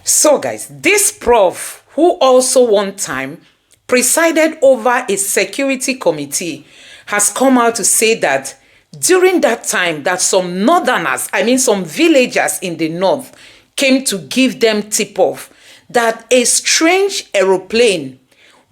So guys, this prof, who also one time presided over a security committee, has come out to say that during that time that some northerners, some villagers in the north, came to give them tip-off that a strange aeroplane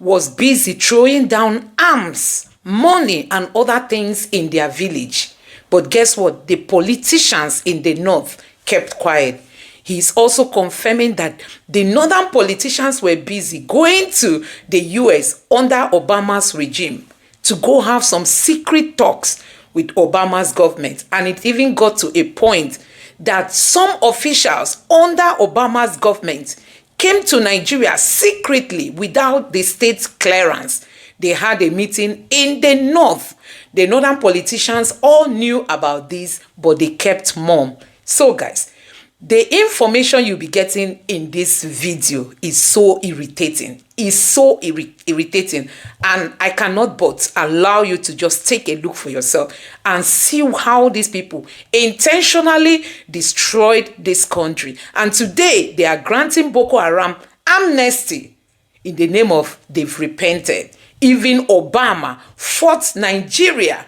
was busy throwing down arms, money, and other things in their village. But guess what? The politicians in the north kept quiet. He's also confirming that the northern politicians were busy going to the US under Obama's regime to go have some secret talks with Obama's government. And it even got to a point that some officials under Obama's government came to Nigeria secretly without the state clearance. They had a meeting in the north. The northern politicians all knew about this, but they kept mum. So guys, the information you'll be getting in this video is so irritating. It's so irritating. And I cannot but allow you to just take a look for yourself and see how these people intentionally destroyed this country. And today, they are granting Boko Haram amnesty in the name of they've repented. Even Obama fought Nigeria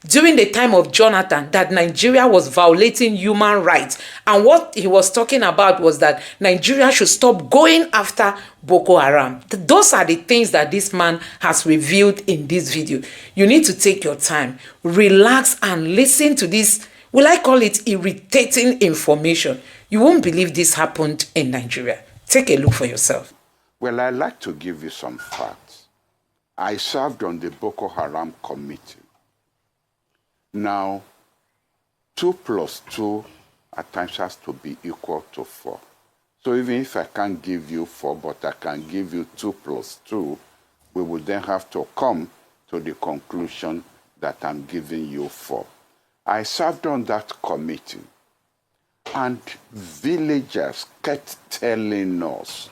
during the time of Jonathan that Nigeria was violating human rights. And what he was talking about was that Nigeria should stop going after Boko Haram. Those are the things that this man has revealed in this video. You need to take your time, relax, and listen to this, will I call it irritating information. You won't believe this happened in Nigeria. Take a look for yourself. Well, I'd like to give you some facts. I served on the Boko Haram committee. Now, 2 plus 2 at times has to be equal to 4. So even if I can't give you 4, but I can give you 2 plus 2, we would then have to come to the conclusion that I'm giving you 4. I served on that committee, and villagers kept telling us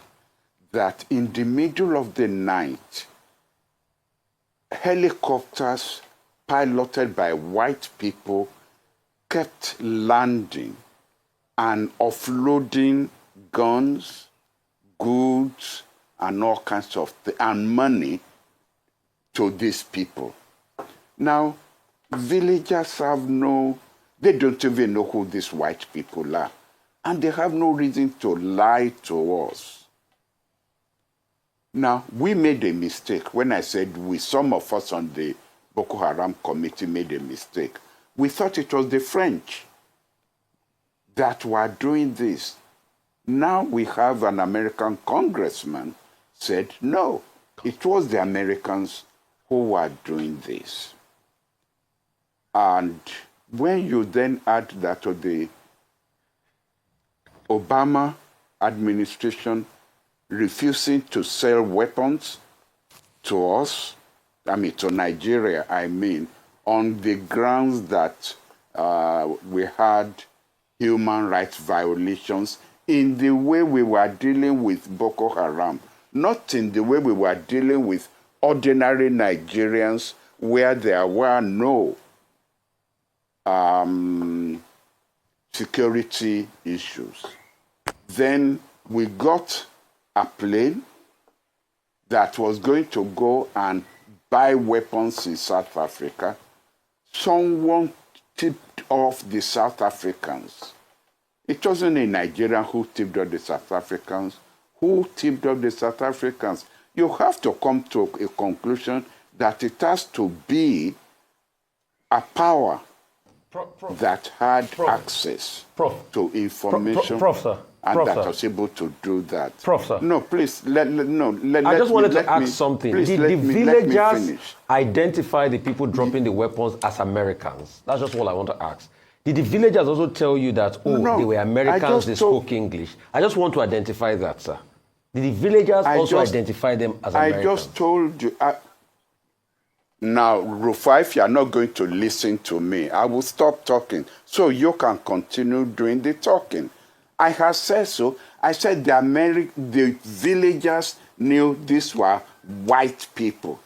that in the middle of the night, helicopters piloted by white people kept landing and offloading guns, goods, and all kinds of and money to these people. Now, villagers they don't even know who these white people are. And they have no reason to lie to us. Now, we made a mistake. When I said some of us on the Boko Haram committee made a mistake. We thought it was the French that were doing this. Now we have an American congressman said, no, it was the Americans who were doing this. And when you then add that to the Obama administration refusing to sell weapons to us, to Nigeria, on the grounds that we had human rights violations in the way we were dealing with Boko Haram, not in the way we were dealing with ordinary Nigerians where there were no security issues. Then we got a plane that was going to go and buy weapons in South Africa. Someone tipped off the South Africans. It wasn't a Nigerian who tipped off the South Africans. Who tipped off the South Africans? You have to come to a conclusion that it has to be a power that had access to information. Sir. And that was able to do that. Sir. No, please, I just wanted to ask something. Did the villagers identify the people dropping the weapons as Americans? That's just what I want to ask. Did the villagers also tell you that, they were Americans, they spoke English? I just want to identify that, sir. Did the villagers also identify them as Americans? I just told you. Now, Rufa, if you are not going to listen to me, I will stop talking so you can continue doing the talking. I have said so. I said the villagers knew these were white people.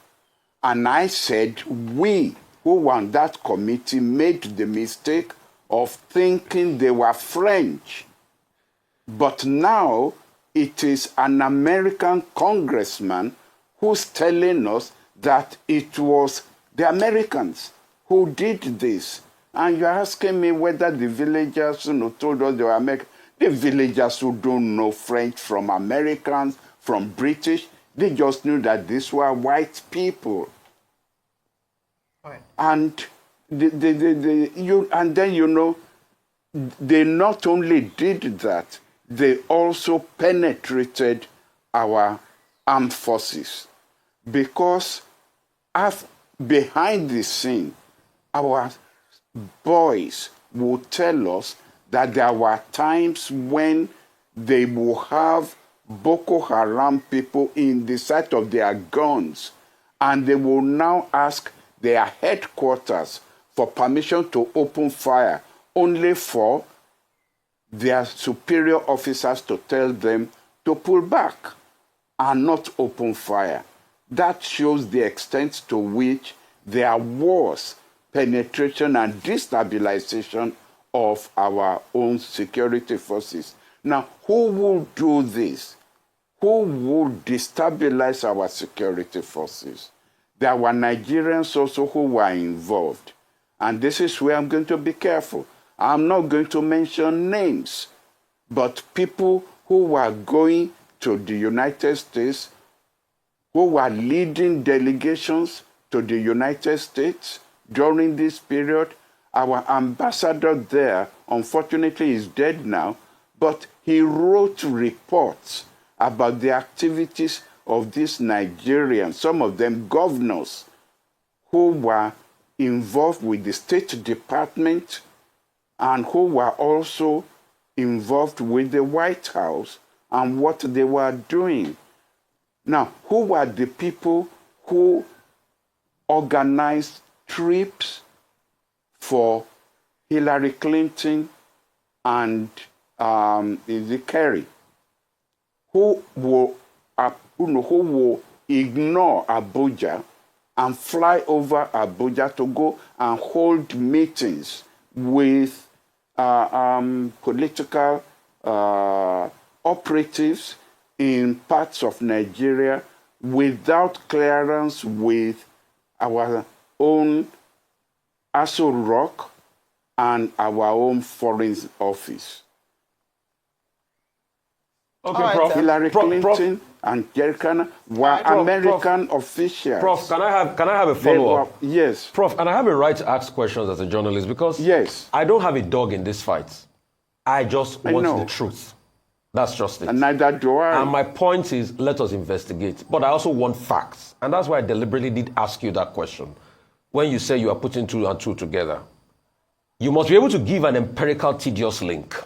And I said we who were on that committee made the mistake of thinking they were French. But now it is an American congressman who's telling us that it was the Americans who did this. And you're asking me whether the villagers told us they were American. The villagers who don't know French from Americans, from British, they just knew that these were white people. Right. And and then they not only did that, they also penetrated our armed forces, because behind the scene, our boys would tell us that there were times when they will have Boko Haram people in the sight of their guns, and they will now ask their headquarters for permission to open fire, only for their superior officers to tell them to pull back and not open fire. That shows the extent to which there was penetration and destabilization of our own security forces. Now, who will do this? Who will destabilize our security forces? There were Nigerians also who were involved. And this is where I'm going to be careful. I'm not going to mention names, but people who were going to the United States, who were leading delegations to the United States during this period. Our ambassador there, unfortunately, is dead now, but he wrote reports about the activities of these Nigerians, some of them governors, who were involved with the State Department and who were also involved with the White House and what they were doing. Now, who were the people who organized trips for Hillary Clinton and Kerry? Who will ignore Abuja and fly over Abuja to go and hold meetings with political operatives in parts of Nigeria without clearance with our own Aso Rock and our own foreign office? Okay, right, Prof. Hillary Clinton and Jerry were American officials. Prof, can I have a follow-up? Yes. Prof, and I have a right to ask questions as a journalist because yes, I don't have a dog in this fight. I just want the truth. That's just it. And neither do I. And my point is, let us investigate. But I also want facts. And that's why I deliberately did ask you that question. When you say you are putting two and two together, you must be able to give an empirical, tedious link.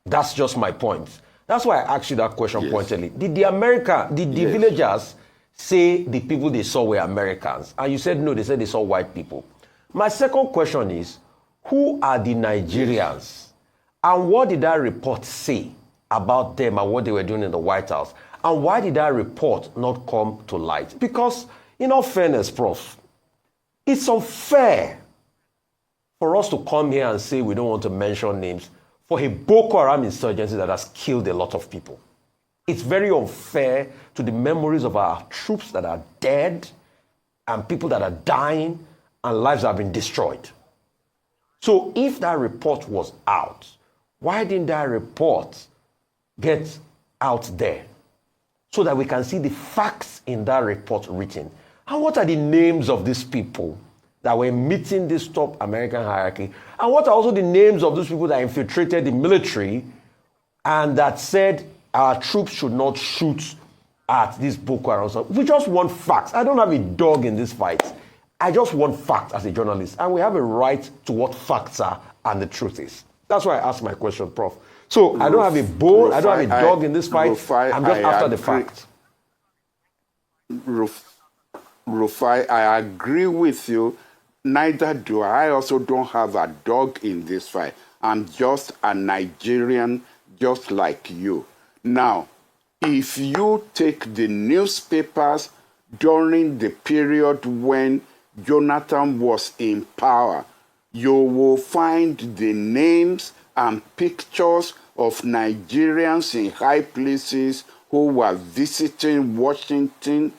That's just my point. That's why I asked you that question pointedly. Did the villagers say the people they saw were Americans? And you said no, they said they saw white people. My second question is, who are the Nigerians? And what did that report say about them and what they were doing in the White House? And why did that report not come to light? Because, in all fairness, Prof, it's unfair for us to come here and say we don't want to mention names for a Boko Haram insurgency that has killed a lot of people. It's very unfair to the memories of our troops that are dead and people that are dying and lives have been destroyed. So if that report was out, why didn't that report get out there so that we can see the facts in that report written? And what are the names of these people that were meeting this top American hierarchy? And what are also the names of those people that infiltrated the military and that said our troops should not shoot at this Boko Haram? We just want facts. I don't have a dog in this fight. I just want facts as a journalist. And we have a right to what facts are and the truth is. That's why I asked my question, Prof. So I don't have a bull, I don't have a dog in this fight. I'm just after the facts. Rufai, I agree with you. Neither do I. I also don't have a dog in this fight. I'm just a Nigerian, just like you. Now, if you take the newspapers during the period when Jonathan was in power, you will find the names and pictures of Nigerians in high places who were visiting Washington,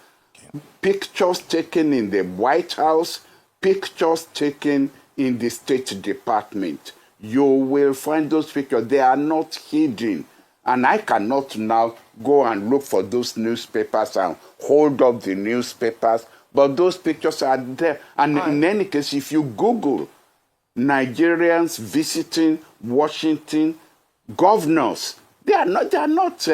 pictures taken in the White House, pictures taken in the State Department. You will find those pictures. They are not hidden. And I cannot now go and look for those newspapers and hold up the newspapers, but those pictures are there. And in any case, if you Google Nigerians visiting Washington, governors, they are not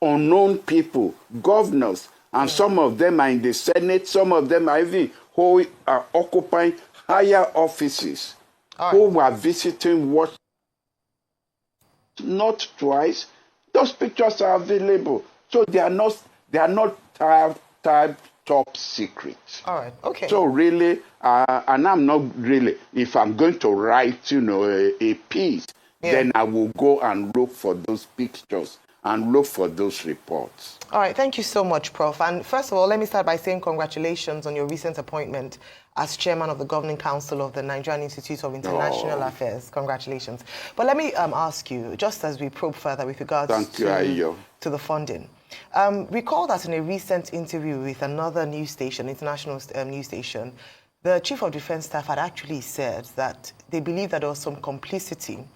unknown people, governors. And some of them are in the Senate, some of them are even who are occupying higher offices, who were visiting Washington. Not twice. Those pictures are available. So they are not top secret. All right, okay. So really, and I'm not really, if I'm going to write, a piece, then I will go and look for those pictures and look for those reports. All right, thank you so much, Prof. And first of all, let me start by saying congratulations on your recent appointment as chairman of the Governing Council of the Nigerian Institute of International Affairs. Congratulations. But let me ask you, just as we probe further with regards to the funding, recall that in a recent interview with another news station, international news station, the Chief of Defense Staff had actually said that they believe that there was some complicity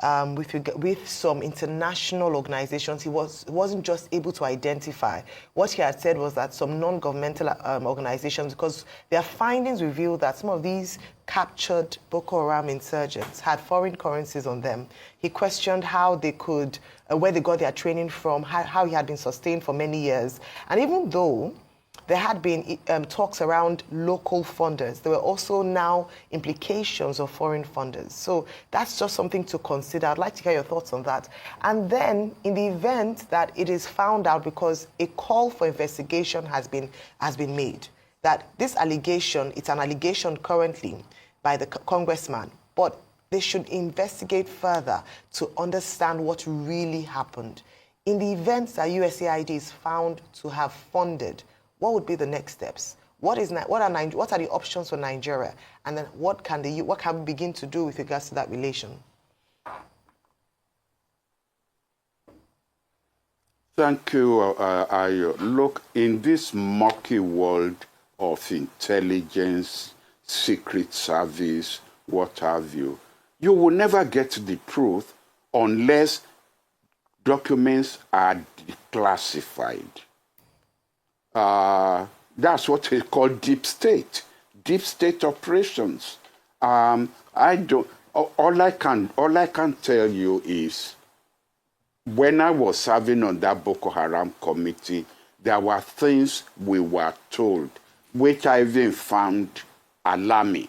with some international organizations. He wasn't just able to identify. What he had said was that some non-governmental organizations, because their findings revealed that some of these captured Boko Haram insurgents had foreign currencies on them. He questioned how they could, where they got their training from, how he had been sustained for many years. And even though there had been talks around local funders, there were also now implications of foreign funders. So that's just something to consider. I'd like to hear your thoughts on that. And then in the event that it is found out, because a call for investigation has been made, that this allegation, it's an allegation currently by the Congressman, but they should investigate further to understand what really happened. In the event that USAID is found to have funded, what would be the next steps? What are the options for Nigeria? And then what can we begin to do with regards to that relation? Thank you, Ayo. Look, in this murky world of intelligence, secret service, what have you, you will never get to the truth unless documents are declassified. That's what we call deep state operations. All I can tell you is, when I was serving on that Boko Haram committee, there were things we were told, which I even found alarming.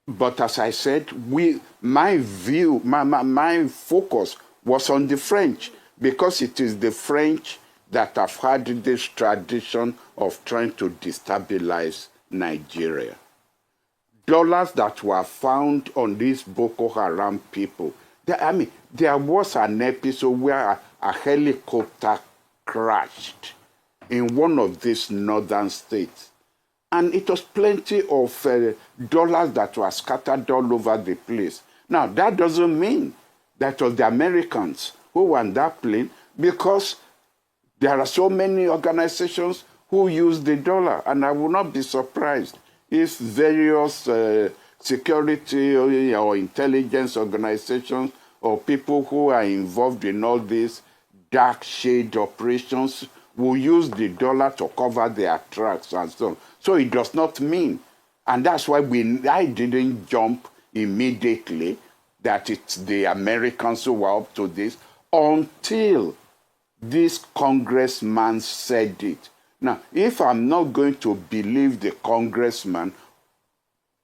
But as I said, my focus was on the French, because it is the French that have had this tradition of trying to destabilize Nigeria. Dollars that were found on these Boko Haram people. There was an episode where a helicopter crashed in one of these northern states. And it was plenty of dollars that were scattered all over the place. Now, that doesn't mean that it was the Americans who were on that plane, because there are so many organizations who use the dollar, and I will not be surprised if various security or intelligence organizations or people who are involved in all these dark shade operations will use the dollar to cover their tracks and so on. So it does not mean, and that's why I didn't jump immediately that it's the Americans who were up to this until this congressman said it. Now, if I'm not going to believe the congressman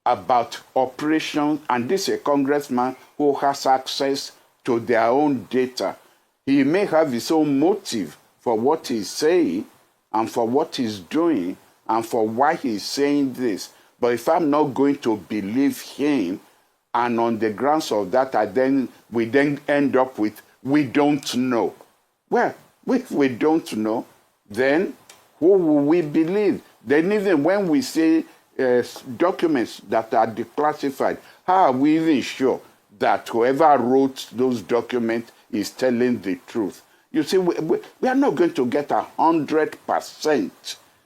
about operations, and this is a congressman who has access to their own data, he may have his own motive for what he's saying and for what he's doing and for why he's saying this. But if I'm not going to believe him, and on the grounds of that, we then end up with, we don't know. Well, if we don't know, then who will we believe? Then even when we say documents that are declassified, how are we even sure that whoever wrote those documents is telling the truth. You see, we are not going to get 100%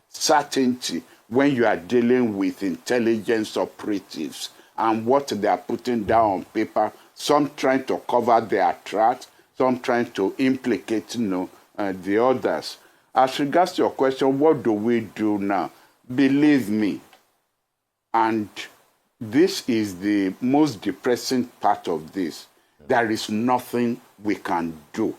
certainty when you are dealing with intelligence operatives and what they are putting down on paper, some trying to cover their tracks, some trying to implicate the others. As regards to your question, what do we do now? Believe me, and this is the most depressing part of this, there is nothing we can do.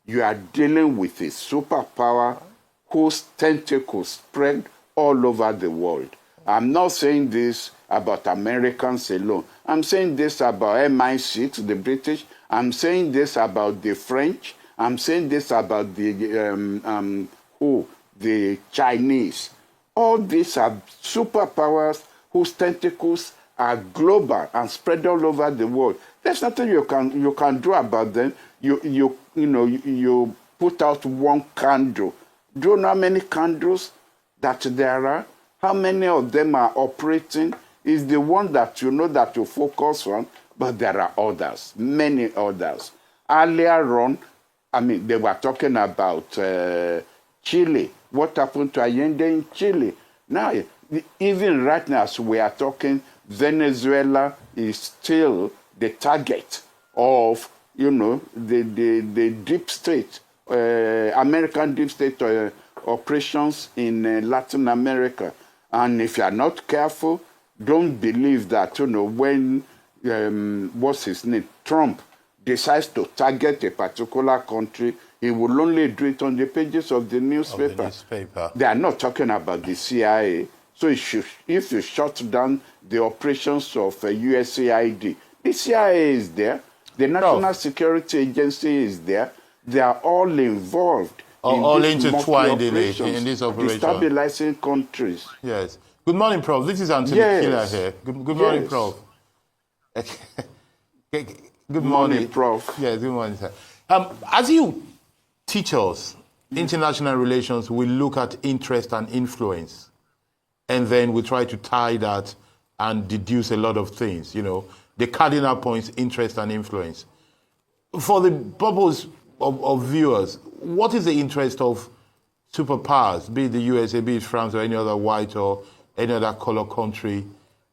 You are dealing with a superpower whose tentacles spread all over the world. I'm not saying this about Americans alone. I'm saying this about MI6, the British. I'm saying this about the French. I'm saying this about the Chinese. All these are superpowers whose tentacles are global and spread all over the world. There's nothing you can do about them. You put out one candle. Do you know how many candles that there are? How many of them are operating? Is the one that you know that you focus on, but there are others, many others. Earlier on, they were talking about Chile. What happened to Allende in Chile? Now, even right now, as we are talking, Venezuela is still the target of, the deep state, American deep state operations in Latin America. And if you are not careful, don't believe that, when, what's his name, Trump decides to target a particular country, he will only do it on the pages of the newspaper. They are not talking about the CIA. So if you shut down the operations of USAID, the CIA is there, the National Security Agency is there, they are all involved all intertwined in this operation. Destabilizing countries. Yes. Good morning, Prof. This is Anthony Killer here. Good morning, Prof. Good morning, Prof. Yes, good morning, sir. As you teach us international relations, we look at interest and influence, and then we try to tie that and deduce a lot of things, the cardinal points, interest and influence. For the purpose of viewers, what is the interest of superpowers, be it the USA, be it France, or any other white or any other color country,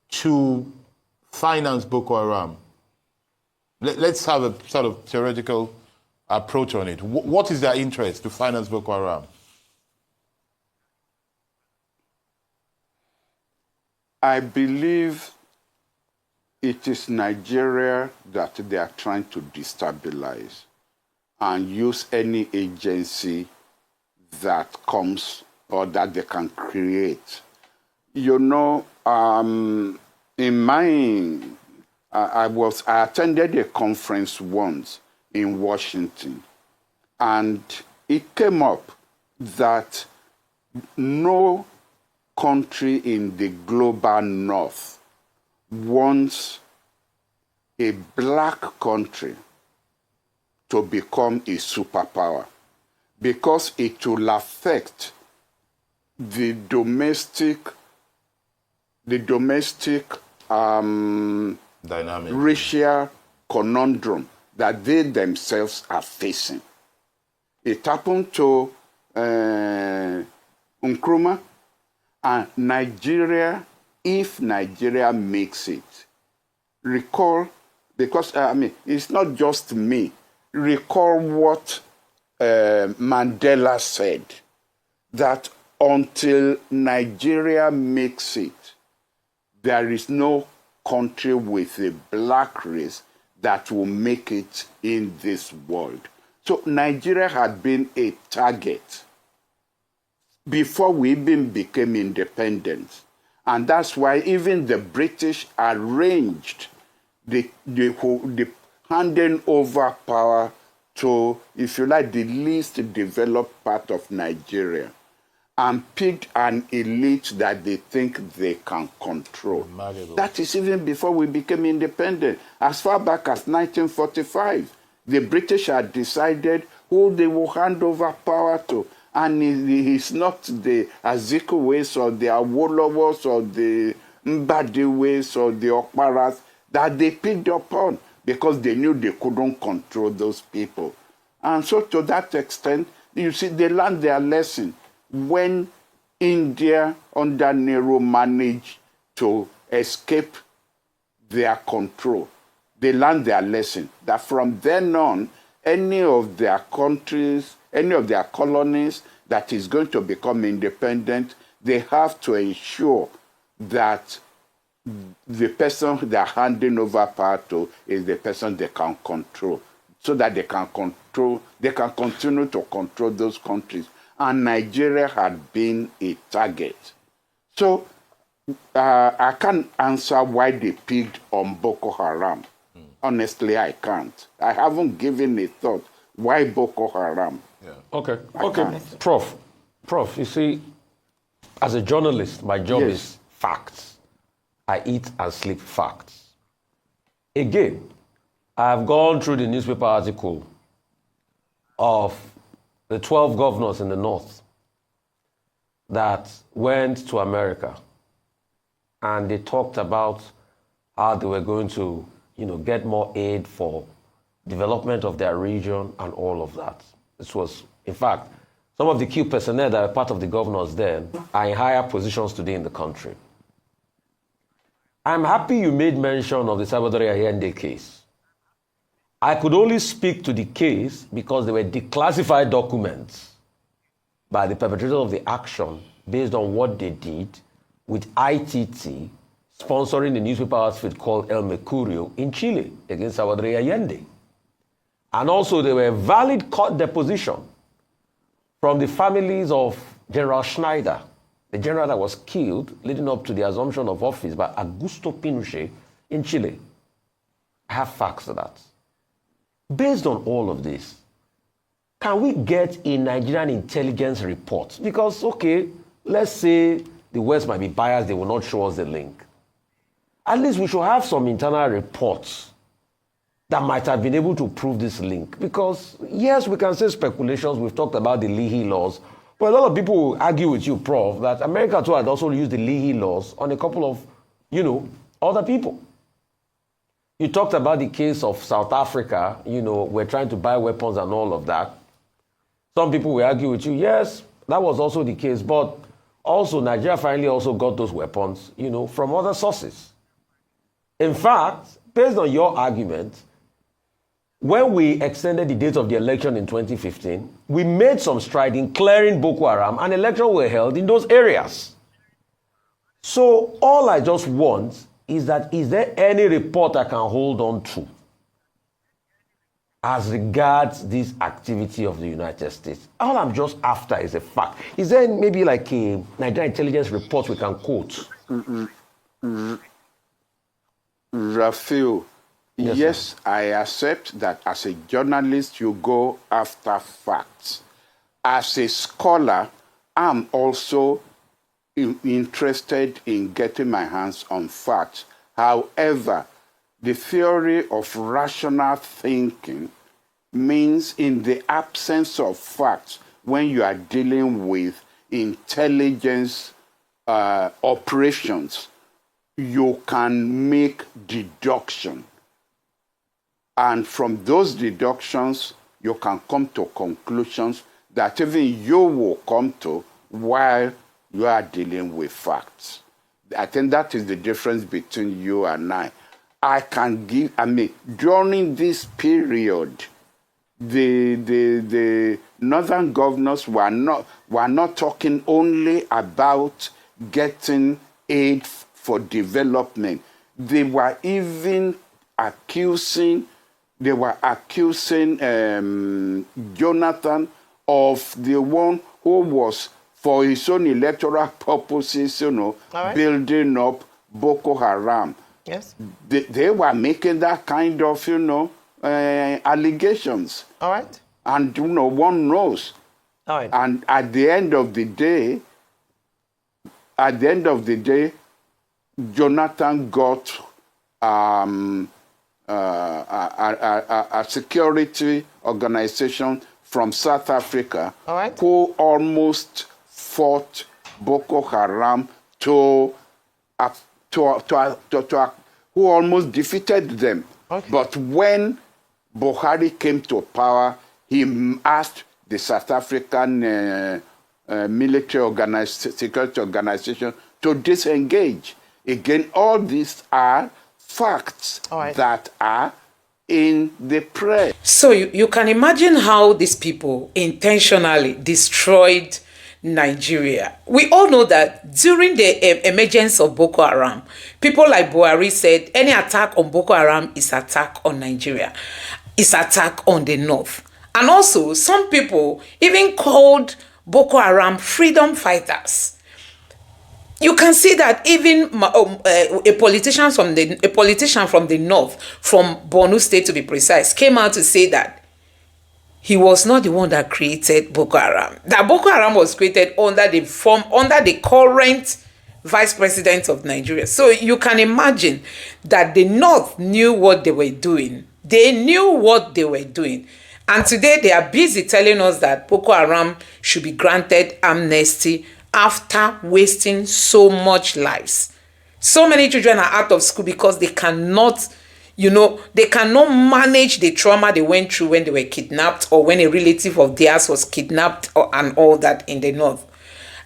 to finance Boko Haram? Let's have a sort of theoretical approach on it. What is their interest to finance Boko Haram? I believe it is Nigeria that they are trying to destabilize and use any agency that comes or that they can create. I attended a conference once in Washington, and it came up that no country in the global north wants a black country to become a superpower, because it will affect the domestic dynamic racial conundrum that they themselves are facing. It happened to Nkrumah, and Nigeria, if Nigeria makes it, recall, because it's not just me, recall what Mandela said, that until Nigeria makes it, there is no country with a black race that will make it in this world. So Nigeria had been a target before we even became independent. And that's why even the British arranged the handing over power to, if you like, the least developed part of Nigeria, and picked an elite that they think they can control. That is even before we became independent. As far back as 1945, the British had decided who they will hand over power to. And it's not the Azikiwes or the Awolowos or the Mbadiwes or the Okparas that they picked upon. because they knew they couldn't control those people. And so to that extent, you see, they learned their lesson when India under Nehru managed to escape their control. They learned their lesson that from then on, any of their countries, any of their colonies that is going to become independent, they have to ensure that the person they're handing over power to is the person they can control, so that they can continue to control those countries. And Nigeria had been a target. So I can't answer why they picked on Boko Haram. Honestly, I can't. I haven't given a thought. Why Boko Haram? Yeah. Okay. Prof, you see, as a journalist, my job is facts. I eat and sleep facts. Again, I've gone through the newspaper article of the 12 governors in the north that went to America, and they talked about how they were going to, get more aid for development of their region and all of that. This was, in fact, some of the key personnel that were part of the governors then are in higher positions today in the country. I'm happy you made mention of the Salvador Allende case. I could only speak to the case because they were declassified documents by the perpetrators of the action based on what they did with ITT sponsoring the newspaper outfit called El Mercurio in Chile against Salvador Allende. And also there were valid court deposition from the families of General Schneider, the general that was killed leading up to the assumption of office by Augusto Pinochet in Chile. I have facts of that. Based on all of this, can we get a Nigerian intelligence report? Because, okay, let's say the West might be biased, they will not show us the link. At least we should have some internal reports that might have been able to prove this link. Because, yes, we can say speculations. We've talked about the Leahy laws. But a lot of people will argue with you, Prof, that America too had also used the Leahy laws on a couple of, other people. You talked about the case of South Africa, we're trying to buy weapons and all of that. Some people will argue with you, yes, that was also the case, but also Nigeria finally also got those weapons, from other sources. In fact, based on your argument, when we extended the date of the election in 2015, we made some stride in clearing Boko Haram, and elections were held in those areas. So all I just want is there any report I can hold on to as regards this activity of the United States? All I'm just after is a fact. Is there maybe like a Nigerian intelligence report we can quote? Rafael, yes, I accept that as a journalist, you go after facts. As a scholar, I'm also interested in getting my hands on facts. However, the theory of rational thinking means in the absence of facts, when you are dealing with intelligence operations, you can make deduction. And from those deductions, you can come to conclusions that even you will come to while you are dealing with facts. I think that is the difference between you and I. During this period, the northern governors were not talking only about getting aid for development. They were even accusing Jonathan of the one who was, for his own electoral purposes, building up Boko Haram. Yes. They were making that kind of, allegations. All right. And, one knows. All right. And at the end of the day, Jonathan got a security organization from South Africa, all right, who almost fought Boko Haram who almost defeated them Okay. But when Buhari came to power, he asked the South African military security organization to disengage. Again, all these are facts that are in the press. So you can imagine how these people intentionally destroyed Nigeria. We all know that during the emergence of Boko Haram, people like Buhari said any attack on Boko Haram is attack on Nigeria, is attack on the north. And also, some people even called Boko Haram freedom fighters. You can see that even a politician from the north, from Borno State to be precise, came out to say that he was not the one that created Boko Haram. That Boko Haram was created under the current vice president of Nigeria. So you can imagine that the north knew what they were doing. They knew what they were doing. And today they are busy telling us that Boko Haram should be granted amnesty after wasting so much lives. So many children are out of school because they cannot, they cannot manage the trauma they went through when they were kidnapped or when a relative of theirs was kidnapped and all that in the north.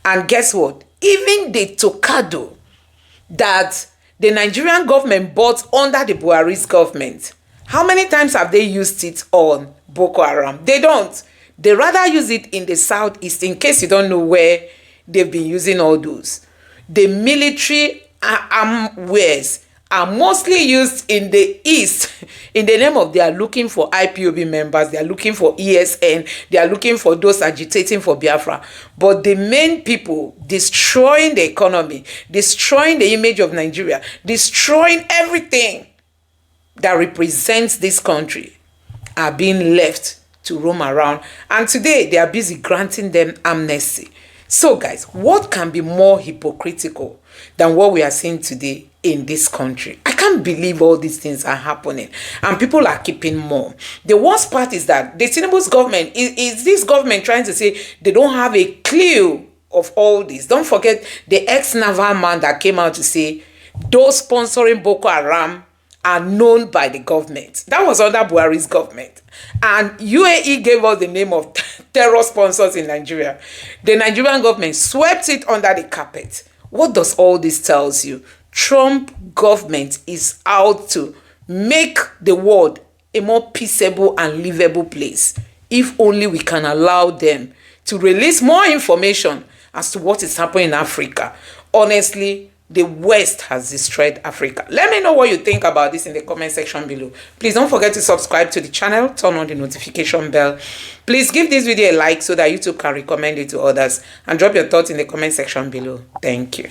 And guess what? Even the tokado that the Nigerian government bought under the Buhari's government, how many times have they used it on Boko Haram? They don't. They rather use it in the southeast, in case you don't know where they've been using all those. The military armwares are mostly used in the east in the name of they are looking for IPOB members, they are looking for ESN, they are looking for those agitating for Biafra. But the main people destroying the economy, destroying the image of Nigeria, destroying everything that represents this country are being left to roam around. And today they are busy granting them amnesty. So guys, what can be more hypocritical than what we are seeing today in this country? I can't believe all these things are happening and people are keeping mum. The worst part is that the Tinubu's government, is this government trying to say they don't have a clue of all this? Don't forget the ex-naval man that came out to say those sponsoring Boko Haram are known by the government. That was under Buhari's government. And UAE gave us the name of terror sponsors in Nigeria. The Nigerian government swept it under the carpet. What does all this tell you? Trump government is out to make the world a more peaceable and livable place. If only we can allow them to release more information as to what is happening in Africa. Honestly, the West has destroyed Africa. Let me know what you think about this in the comment section below. Please don't forget to subscribe to the channel, turn on the notification bell. Please give this video a like so that YouTube can recommend it to others. And drop your thoughts in the comment section below. Thank you.